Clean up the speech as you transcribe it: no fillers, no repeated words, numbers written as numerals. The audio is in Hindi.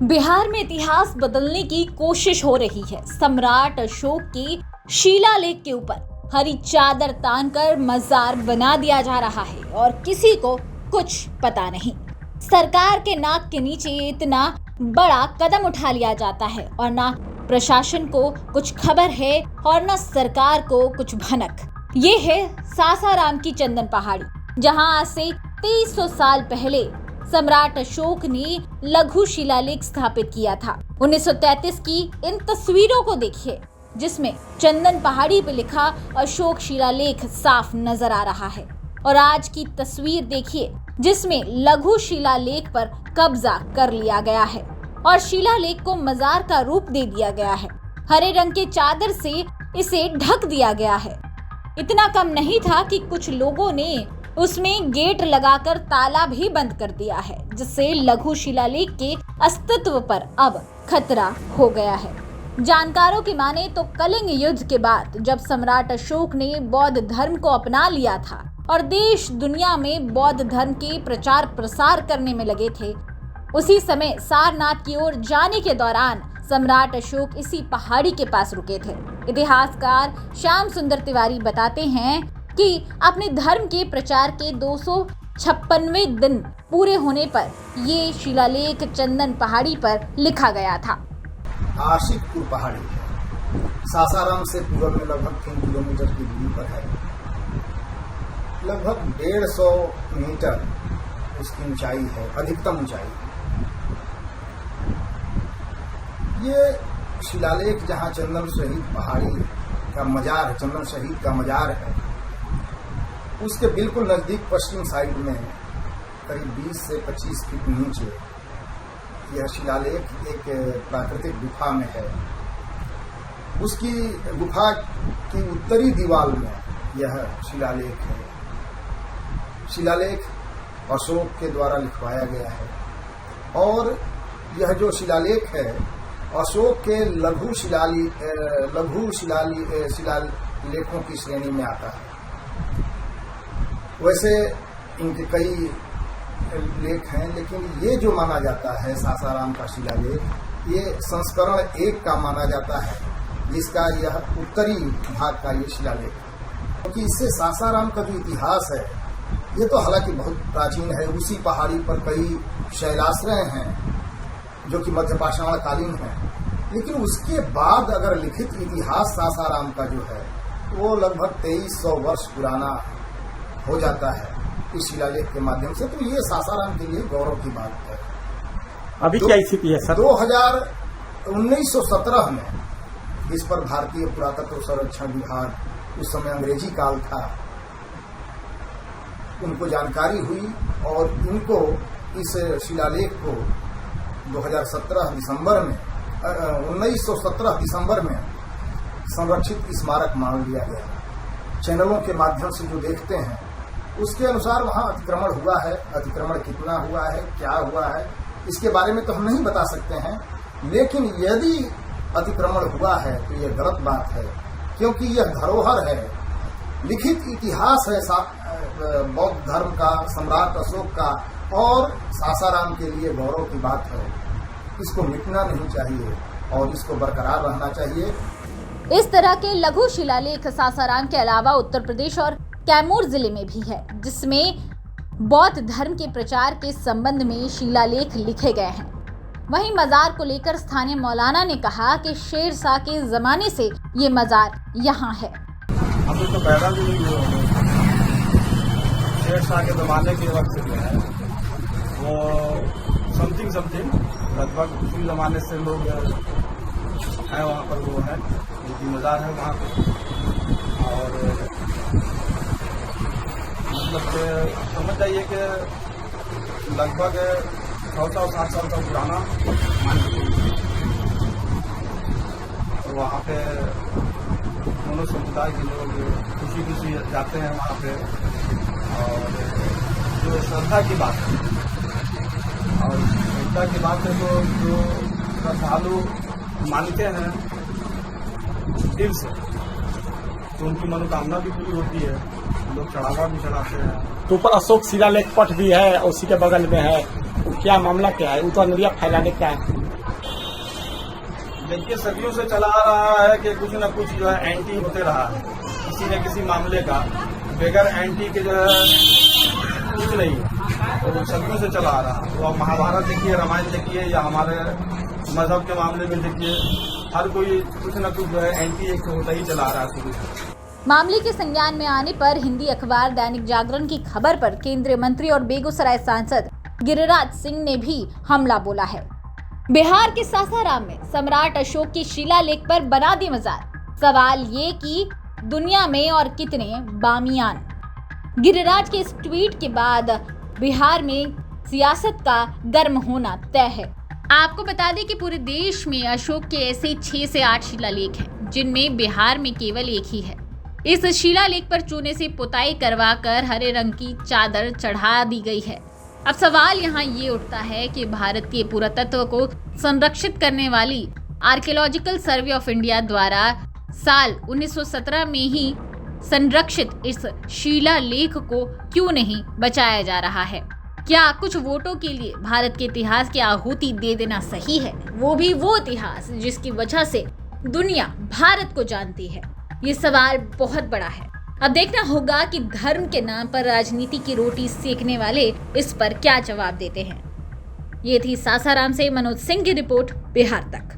बिहार में इतिहास बदलने की कोशिश हो रही है। सम्राट अशोक की शिलालेख के ऊपर हरी चादर तानकर मजार बना दिया जा रहा है और किसी को कुछ पता नहीं। सरकार के नाक के नीचे इतना बड़ा कदम उठा लिया जाता है और ना प्रशासन को कुछ खबर है और ना सरकार को कुछ भनक। ये है सासाराम की चंदन पहाड़ी, जहां आज से 2300 साल पहले सम्राट अशोक ने लघु शिलालेख स्थापित किया था। 1933 की इन तस्वीरों को देखिए, जिसमें चंदन पहाड़ी पे लिखा अशोक शिलालेख साफ नजर आ रहा है, और आज की तस्वीर देखिए जिसमें लघु शिलालेख पर कब्जा कर लिया गया है और शिलालेख को मजार का रूप दे दिया गया है। हरे रंग के चादर से इसे ढक दिया गया है। इतना कम नहीं था कि कुछ लोगों ने उसमें गेट लगाकर ताला भी बंद कर दिया है, जिससे लघु शिलालेख के अस्तित्व पर अब खतरा हो गया है। जानकारों की माने तो कलिंग युद्ध के बाद जब सम्राट अशोक ने बौद्ध धर्म को अपना लिया था और देश दुनिया में बौद्ध धर्म के प्रचार प्रसार करने में लगे थे, उसी समय सारनाथ की ओर जाने के दौरान सम्राट अशोक इसी पहाड़ी के पास रुके थे। इतिहासकार श्याम सुंदर तिवारी बताते हैं कि अपने धर्म के प्रचार के 256वें दिन पूरे होने पर ये शिलालेख चंदन पहाड़ी पर लिखा गया था। आशिकपुर पहाड़ी सासाराम से पूर्व में लगभग 3 किलोमीटर की दूरी पर है। लगभग 150 मीटर उसकी ऊंचाई है, अधिकतम ऊंचाई। ये शिलालेख जहाँ चंदन शहीद पहाड़ी का मजार, चंदन शहीद का मजार है, उसके बिल्कुल नजदीक पश्चिम साइड में करीब 20 से 25 फीट नीचे यह शिलालेख एक प्राकृतिक गुफा में है। उसकी गुफा की उत्तरी दीवार में यह शिलालेख है। शिलालेख अशोक के द्वारा लिखवाया गया है और यह जो शिलालेख है अशोक के लघु शिलालेखों की श्रेणी में आता है। वैसे इनके कई लेख हैं, लेकिन ये जो माना जाता है सासाराम का शिलालेख, ये संस्करण 1 का माना जाता है, जिसका यह उत्तरी भाग का ये शिलालेख, क्योंकि इससे सासाराम का जो इतिहास है ये तो हालांकि बहुत प्राचीन है। उसी पहाड़ी पर कई शैलाश्रय हैं जो कि मध्यपाषाण कालीन है, लेकिन उसके बाद अगर लिखित इतिहास सासाराम का जो है वो लगभग 2300 वर्ष पुराना हो जाता है इस शिलालेख के माध्यम से। तो ये सासाराम के लिए गौरव की बात है। अभी क्या स्थिति है सर? 1917 में इस पर भारतीय पुरातत्व संरक्षण विभाग, उस समय अंग्रेजी काल था, उनको जानकारी हुई और इनको इस शिलालेख को 1917 दिसंबर में संरक्षित स्मारक मान लिया गया। चैनलों के माध्यम से जो देखते हैं उसके अनुसार वहां अतिक्रमण हुआ है। अतिक्रमण कितना हुआ है, क्या हुआ है, इसके बारे में तो हम नहीं बता सकते हैं, लेकिन यदि अतिक्रमण हुआ है तो यह गलत बात है, क्योंकि यह धरोहर है, लिखित इतिहास है बौद्ध धर्म का, सम्राट अशोक का, और सासाराम के लिए गौरव की बात है। इसको मिटना नहीं चाहिए और इसको बरकरार रहना चाहिए। इस तरह के लघु शिलालेख सासाराम के अलावा उत्तर प्रदेश और कैमूर जिले में भी है, जिसमें बौद्ध धर्म के प्रचार के संबंध में शिलालेख लिखे गए हैं। वहीं मजार को लेकर स्थानीय मौलाना ने कहा कि शेर शाह के जमाने से ये मजार यहाँ है। अभी तो पैदा भी नहीं हुआ, शेर शाह के जमाने के वक्त जो है वो समथिंग लगभग उसी जमाने से लोग हैं वहाँ पर, वो है उनकी मजार है वहाँ पे। और मतलब समझ जाइए कि लगभग 600-700 साल का पुराना तो वहाँ पे दोनों समुदाय के लोग खुशी जाते हैं वहाँ पे। और जो श्रद्धा की बात है, और श्रद्धा की बात है तो जो श्रद्धालु मानते हैं दिल से, तो उनकी मनोकामना भी पूरी होती है, लोग चढ़ावा भी चढ़ाते हैं। तो ऊपर अशोक शिलालेख पट भी है, उसी के बगल में है, क्या मामला क्या है? ऊपर नदिया फैलाने का है। देखिए सदियों से चला आ रहा है कि कुछ न कुछ जो है एंटी होते रहा है किसी न किसी मामले का, बगैर एंटी के जो है कुछ नहीं है, तो सदियों से चला आ रहा है। तो अब महाभारत देखिए, रामायण देखिए, या हमारे मजहब के मामले में देखिए, हर कोई कुछ न कुछ जो है एंटी एक होता ही चला आ रहा है शुरू से। मामले के संज्ञान में आने पर हिंदी अखबार दैनिक जागरण की खबर पर केंद्रीय मंत्री और बेगूसराय सांसद गिरिराज सिंह ने भी हमला बोला है। बिहार के सासाराम में सम्राट अशोक की शिलालेख पर बना दी मजार। सवाल ये कि दुनिया में और कितने बामियान। गिरिराज के इस ट्वीट के बाद बिहार में सियासत का गर्म होना तय है। आपको बता दें कि पूरे देश में अशोक के ऐसे 6 से 8 शिलालेख हैं, जिनमें बिहार में केवल एक ही है। इस शिलालेख पर चूने से पुताई करवाकर हरे रंग की चादर चढ़ा दी गई है। अब सवाल यहाँ ये उठता है कि भारतीय पुरातत्व को संरक्षित करने वाली आर्कियोलॉजिकल सर्वे ऑफ इंडिया द्वारा साल 1917 में ही संरक्षित इस शिलालेख को क्यों नहीं बचाया जा रहा है? क्या कुछ वोटों के लिए भारत के इतिहास की आहुति दे देना सही है? वो भी वो इतिहास जिसकी वजह से दुनिया भारत को जानती है। ये सवाल बहुत बड़ा है। अब देखना होगा कि धर्म के नाम पर राजनीति की रोटी सेकने वाले इस पर क्या जवाब देते हैं। ये थी सासाराम से मनोज सिंह की रिपोर्ट, बिहार तक।